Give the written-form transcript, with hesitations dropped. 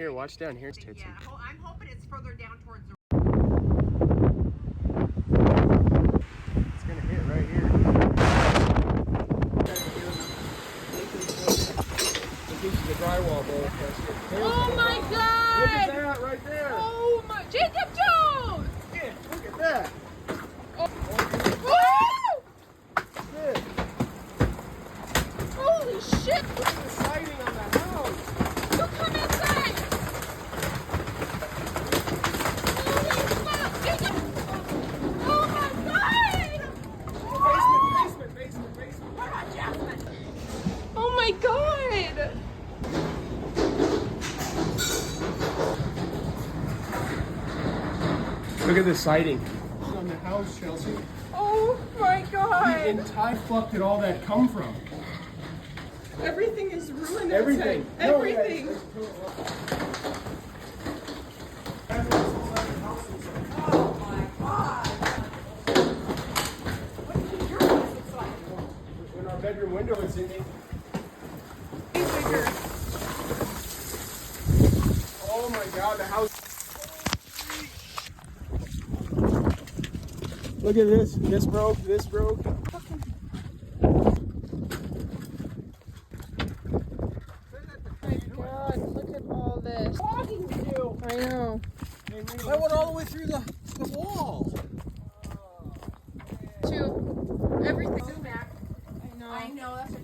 here. Watch down here, Titsy. Yeah, I'm hoping it's further down towards the... It's gonna hit right here. This is the drywall bowl. Oh my God! Look at that right there. Oh my, Jacob Jones! Yeah, look at that. Oh. Good. Holy shit! Look at the siding on the house. You come inside! Holy fuck! Jacob! Oh my God! Basement. What about Jasmine? Oh my God! Look at the siding on the house, Chelsea. Oh my The God! entire fuck did all that come from? Everything is ruined. Everything. Outside. Everything. No, Oh my God! What do you think your house looks like? when our bedroom window is in it. Bigger. Oh my God, the house. Look at this. This broke. God, look at all this. Talking to you. I know. I went all the way through the wall. To everything. Sumac. I know. I know, that's what